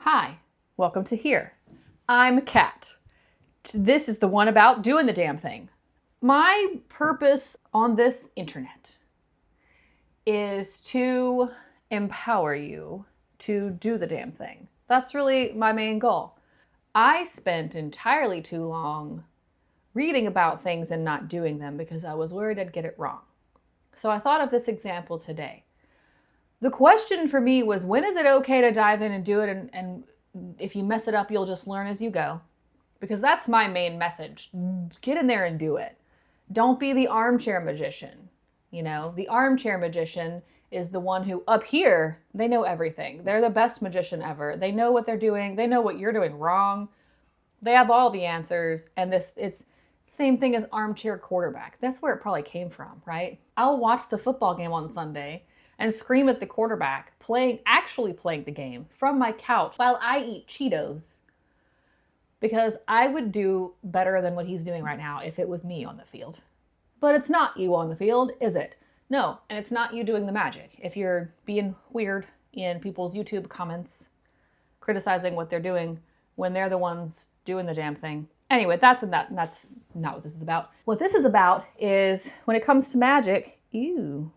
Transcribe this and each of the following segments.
Hi, welcome to Here. I'm a cat. This is the one about doing the damn thing. My purpose on this internet is to empower you to do the damn thing. That's really my main goal. I spent entirely too long reading about things and not doing them because I was worried I'd get it wrong. So I thought of this example today. The question for me was, when is it okay to dive in and do it, and if you mess it up, you'll just learn as you go? Because that's my main message. Get in there and do it. Don't be the armchair magician. You know, the armchair magician is the one who, up here, they know everything. They're the best magician ever. They know what they're doing. They know what you're doing wrong. They have all the answers. And it's same thing as armchair quarterback. That's where it probably came from, right? I'll watch the football game on Sunday and scream at the quarterback, actually playing the game from my couch while I eat Cheetos, because I would do better than what he's doing right now if it was me on the field. But it's not you on the field, is it? No, and it's not you doing the magic. If you're being weird in people's YouTube comments, criticizing what they're doing when they're the ones doing the damn thing. Anyway, that's not what this is about. What this is about is, when it comes to magic, you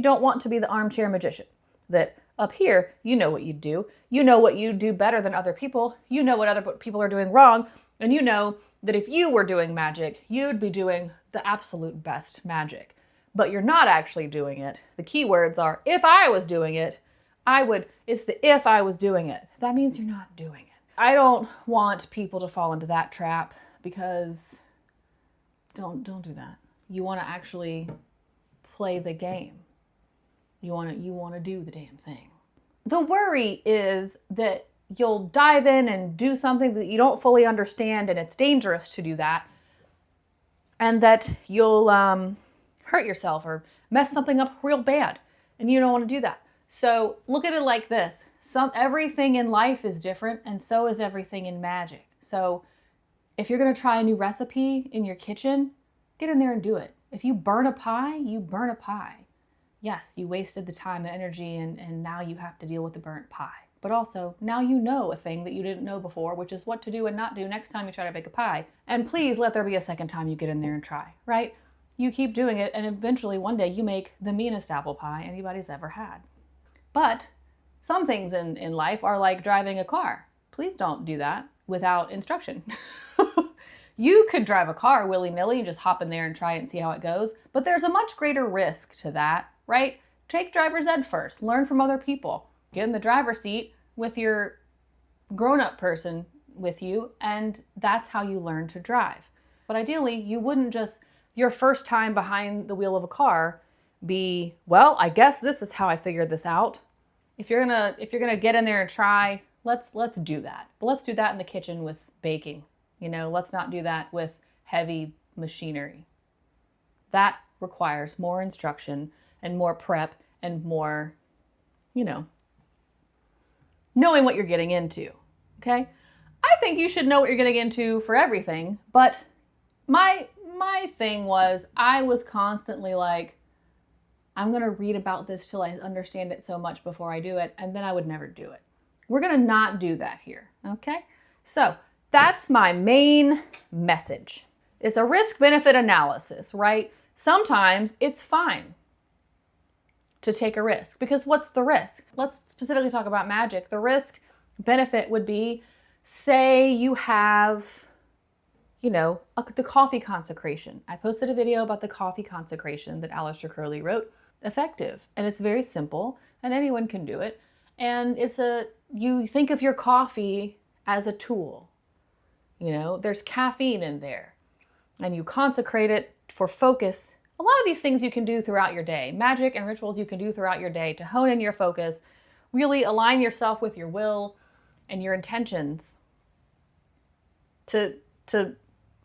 don't want to be the armchair magician. That up here, you know what you do. You know what you do better than other people. You know what other people are doing wrong. And you know that if you were doing magic, you'd be doing the absolute best magic. But you're not actually doing it. The key words are, if I was doing it, I would. It's the if I was doing it. That means you're not doing it. I don't want people to fall into that trap, because don't do that. You want to actually play the game. You want to do the damn thing. The worry is that you'll dive in and do something that you don't fully understand, and it's dangerous to do that, and that you'll hurt yourself or mess something up real bad, and you don't want to do that. So look at it like this. Everything in life is different, and so is everything in magic. So if you're going to try a new recipe in your kitchen, get in there and do it. If you burn a pie, you burn a pie. Yes, you wasted the time and energy, and now you have to deal with the burnt pie. But also, now you know a thing that you didn't know before, which is what to do and not do next time you try to bake a pie. And please let there be a second time you get in there and try, right? You keep doing it, and eventually one day you make the meanest apple pie anybody's ever had. But some things in life are like driving a car. Please don't do that without instruction. You could drive a car willy-nilly and just hop in there and try it and see how it goes, but there's a much greater risk to that, right? Take driver's ed first. Learn from other people. Get in the driver's seat with your grown-up person with you, and that's how you learn to drive. But ideally, you wouldn't just, your first time behind the wheel of a car, be, well, I guess this is how I figured this out. If you're gonna get in there and try, let's do that. But let's do that in the kitchen with baking. Let's not do that with heavy machinery. That requires more instruction and more prep and more, knowing what you're getting into, okay? I think you should know what you're getting into for everything, but my thing was, I was constantly like, I'm going to read about this till I understand it so much before I do it, and then I would never do it. We're going to not do that here, okay? So that's my main message. It's a risk-benefit analysis, right? Sometimes it's fine to take a risk, because what's the risk? Let's specifically talk about magic. The risk benefit would be, say you have, the coffee consecration. I posted a video about the coffee consecration that Aleister Crowley wrote. Effective. And it's very simple, and anyone can do it. And you think of your coffee as a tool. There's caffeine in there, and you consecrate it for focus. A lot of these things you can do throughout your day. Magic and rituals you can do throughout your day to hone in your focus, really align yourself with your will and your intentions to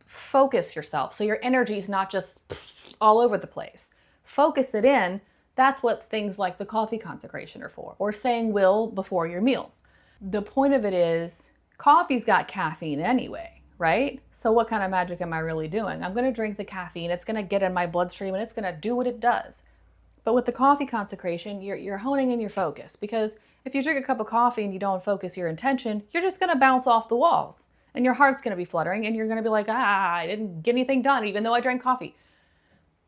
focus yourself, so your energy is not just all over the place. Focus it in. That's what things like the coffee consecration are for, or saying will before your meals. The point of it is, coffee's got caffeine anyway, right? So what kind of magic am I really doing? I'm going to drink the caffeine. It's going to get in my bloodstream, and it's going to do what it does. But with the coffee consecration, you're honing in your focus, because If you drink a cup of coffee and you don't focus your intention, you're just going to bounce off the walls. And your heart's going to be fluttering and you're going to be like, I didn't get anything done even though I drank coffee.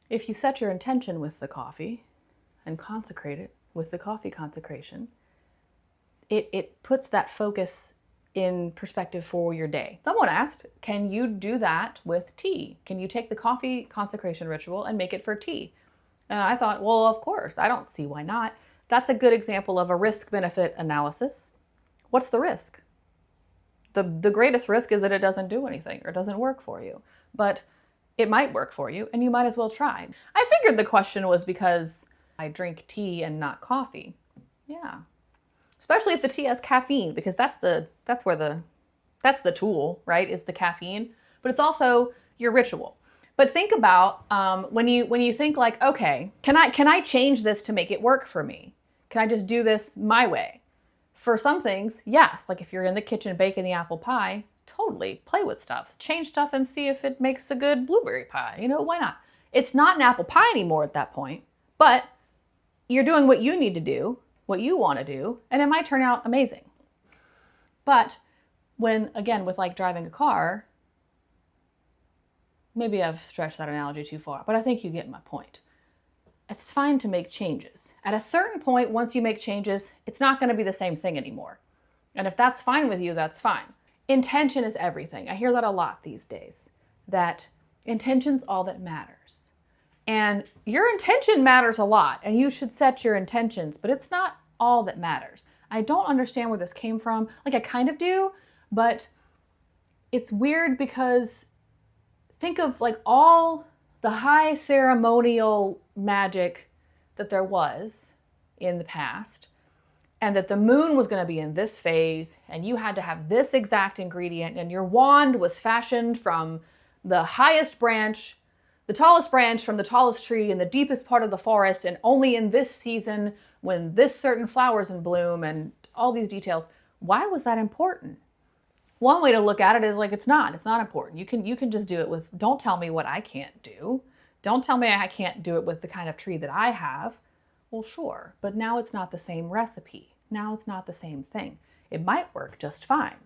If you set your intention with the coffee and consecrate it with the coffee consecration, it puts that focus in perspective for your day. Someone asked, can you do that with tea? Can you take the coffee consecration ritual and make it for tea? And I thought, well, of course, I don't see why not. That's a good example of a risk-benefit analysis. What's the risk? The greatest risk is that it doesn't do anything or doesn't work for you. But it might work for you and you might as well try. I figured the question was because I drink tea and not coffee. Yeah. Especially if the tea has caffeine, because that's the tool, right? Is the caffeine, but it's also your ritual. But think about when you think like, okay, can I change this to make it work for me? Can I just do this my way? For some things, yes. Like if you're in the kitchen baking the apple pie, totally play with stuff, change stuff, and see if it makes a good blueberry pie. You know, why not? It's not an apple pie anymore at that point, but you're doing what you need to do, what you want to do, and it might turn out amazing. But when, again, with like driving a car, maybe I've stretched that analogy too far, but I think you get my point. It's fine to make changes. At a certain point, once you make changes, it's not going to be the same thing anymore. And if that's fine with you, that's fine. Intention is everything. I hear that a lot these days, that intention's all that matters. And your intention matters a lot, and you should set your intentions, but it's not all that matters. I don't understand where this came from. Like, I kind of do, but it's weird because think of like all the high ceremonial magic that there was in the past, and that the moon was going to be in this phase, and you had to have this exact ingredient, and your wand was fashioned from the highest branch, the tallest branch from the tallest tree in the deepest part of the forest, and only in this season when this certain flower's in bloom, and all these details. Why was that important? One way to look at it is like, it's not important. You can just do it with, don't tell me what I can't do. Don't tell me I can't do it with the kind of tree that I have. Well, sure, but now it's not the same recipe. Now it's not the same thing. It might work just fine.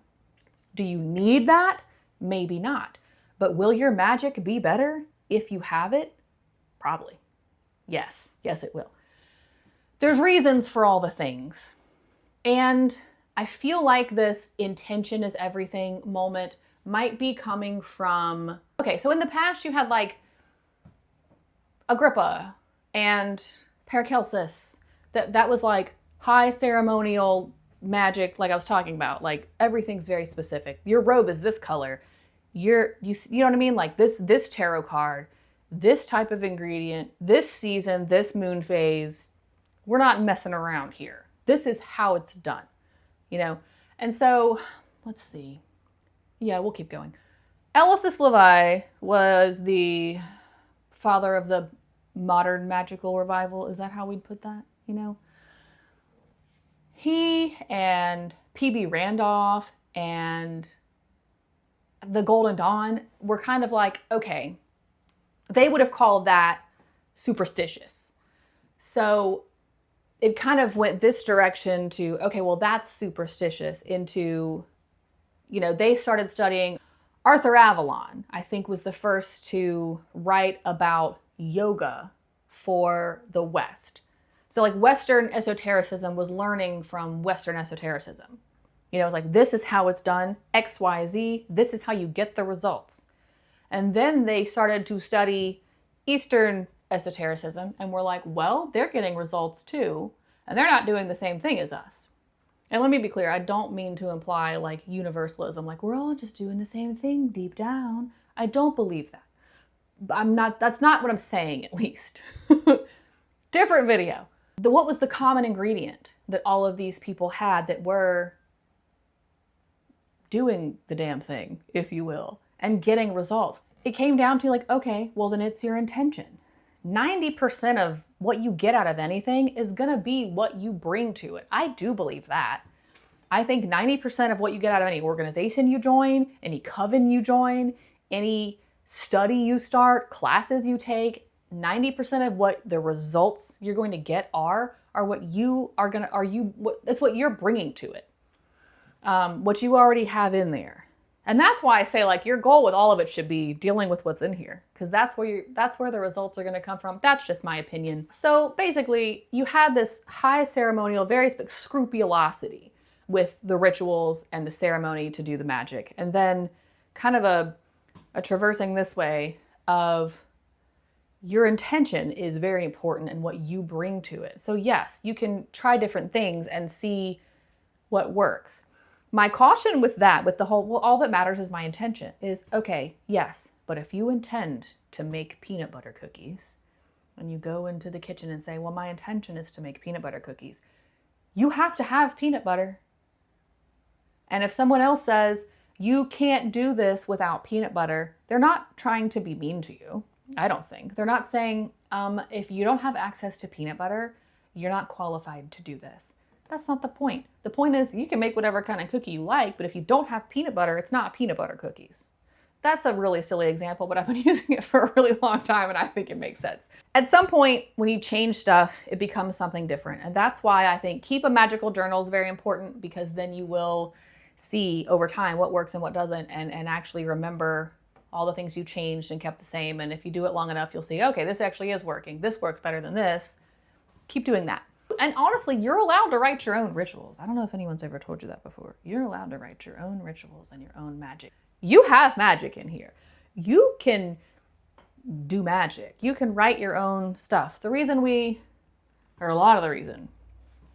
Do you need that? Maybe not. But will your magic be better if you have it? Probably. Yes, it will. There's reasons for all the things. And I feel like this intention is everything moment might be coming from, okay, so in the past you had like Agrippa and Paracelsus. That was like high ceremonial magic, like I was talking about. Like everything's very specific. Your robe is this color. You know what I mean? Like this tarot card, this type of ingredient, this season, this moon phase. We're not messing around here. This is how it's done, you know? And so, let's see. Yeah, we'll keep going. Eliphas Levi was the father of the modern magical revival. Is that how we'd put that, you know? He and P.B. Randolph and the Golden Dawn were kind of like, okay, they would have called that superstitious. So it kind of went this direction to, okay, well, that's superstitious, into, you know, they started studying. Arthur Avalon, I think, was the first to write about yoga for the West. So like Western esotericism was learning from Western esotericism. You know, it's like, this is how it's done, X, Y, Z, this is how you get the results. And then they started to study Eastern esotericism and were like, well, they're getting results too, and they're not doing the same thing as us. And let me be clear, I don't mean to imply like universalism, like we're all just doing the same thing deep down. I don't believe that. That's not what I'm saying, at least. Different video. What was the common ingredient that all of these people had that were doing the damn thing, if you will, and getting results? It came down to like, okay, well then it's your intention. 90% of what you get out of anything is gonna be what you bring to it. I do believe that. I think 90% of what you get out of any organization you join, any coven you join, any study you start, classes you take, 90% of what the results you're going to get are are what you are gonna, it's what you're bringing to it. What you already have in there. And that's why I say, like, your goal with all of it should be dealing with what's in here, because that's where the results are going to come from. That's just my opinion. So basically, you had this high ceremonial, very scrupulosity with the rituals and the ceremony to do the magic, and then kind of a traversing this way of your intention is very important and what you bring to it. So yes, you can try different things and see what works. My caution with that, with the whole, well, all that matters is my intention, is, okay, yes, but if you intend to make peanut butter cookies and you go into the kitchen and say, well, my intention is to make peanut butter cookies, you have to have peanut butter. And if someone else says, you can't do this without peanut butter, they're not trying to be mean to you, I don't think. They're not saying, if you don't have access to peanut butter, you're not qualified to do this. That's not the point. The point is you can make whatever kind of cookie you like, but if you don't have peanut butter, it's not peanut butter cookies. That's a really silly example, but I've been using it for a really long time and I think it makes sense. At some point, when you change stuff, it becomes something different. And that's why I think keep a magical journal is very important, because then you will see over time what works and what doesn't, and actually remember all the things you changed and kept the same. And if you do it long enough, you'll see, okay, this actually is working. This works better than this. Keep doing that. And honestly, you're allowed to write your own rituals. I don't know if anyone's ever told you that before. You're allowed to write your own rituals and your own magic. You have magic in here. You can do magic. You can write your own stuff. The reason a lot of the reason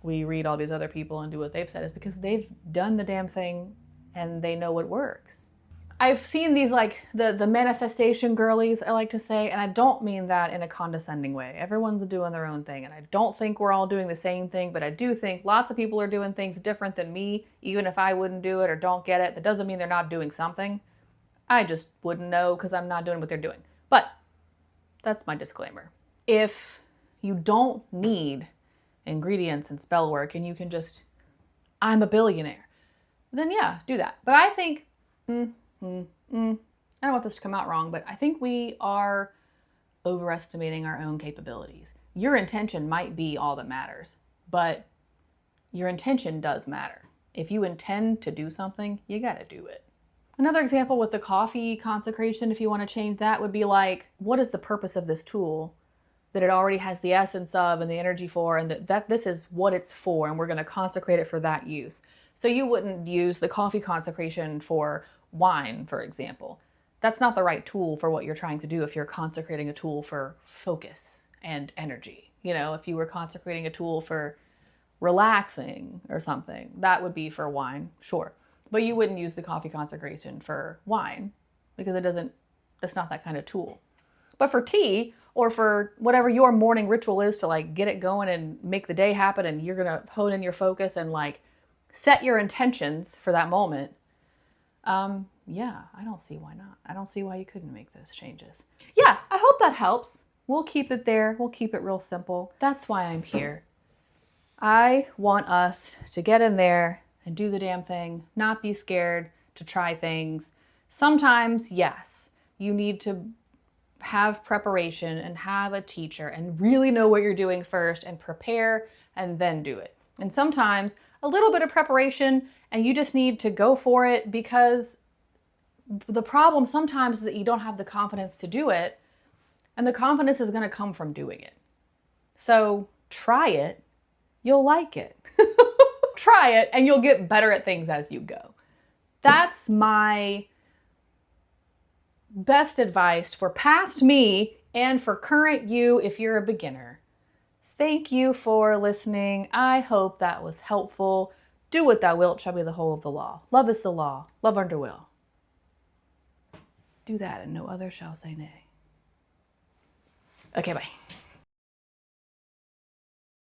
we read all these other people and do what they've said is because they've done the damn thing and they know what works. I've seen these, like, the manifestation girlies, I like to say, and I don't mean that in a condescending way. Everyone's doing their own thing, and I don't think we're all doing the same thing, but I do think lots of people are doing things different than me, even if I wouldn't do it or don't get it. That doesn't mean they're not doing something. I just wouldn't know because I'm not doing what they're doing. But that's my disclaimer. If you don't need ingredients and spell work and you can just, I'm a billionaire, then yeah, do that. But I think, I don't want this to come out wrong, but I think we are overestimating our own capabilities. Your intention might be all that matters, but your intention does matter. If you intend to do something, you gotta do it. Another example with the coffee consecration, if you want to change that, would be like, what is the purpose of this tool that it already has the essence of and the energy for, and that this is what it's for, and we're going to consecrate it for that use. So you wouldn't use the coffee consecration for wine, for example. That's not the right tool for what you're trying to do if you're consecrating a tool for focus and energy. You know, if you were consecrating a tool for relaxing or something, that would be for wine, sure. But you wouldn't use the coffee consecration for wine because it's not that kind of tool. But for tea, or for whatever your morning ritual is to, like, get it going and make the day happen, and you're gonna hone in your focus and, like, set your intentions for that moment, yeah, I don't see why not. I don't see why you couldn't make those changes. Yeah, I hope that helps. We'll keep it there. We'll keep it real simple. That's why I'm here. I want us to get in there and do the damn thing, not be scared to try things. Sometimes, yes, you need to have preparation and have a teacher and really know what you're doing first and prepare and then do it. And sometimes a little bit of preparation and you just need to go for it, because the problem sometimes is that you don't have the confidence to do it, and the confidence is going to come from doing it. So try it, you'll like it. Try it and you'll get better at things as you go. That's my best advice for past me and for current you if you're a beginner. Thank you for listening. I hope that was helpful. Do what thou wilt shall be the whole of the law. Love is the law. Love under will. Do that and no other shall say nay. Okay, bye.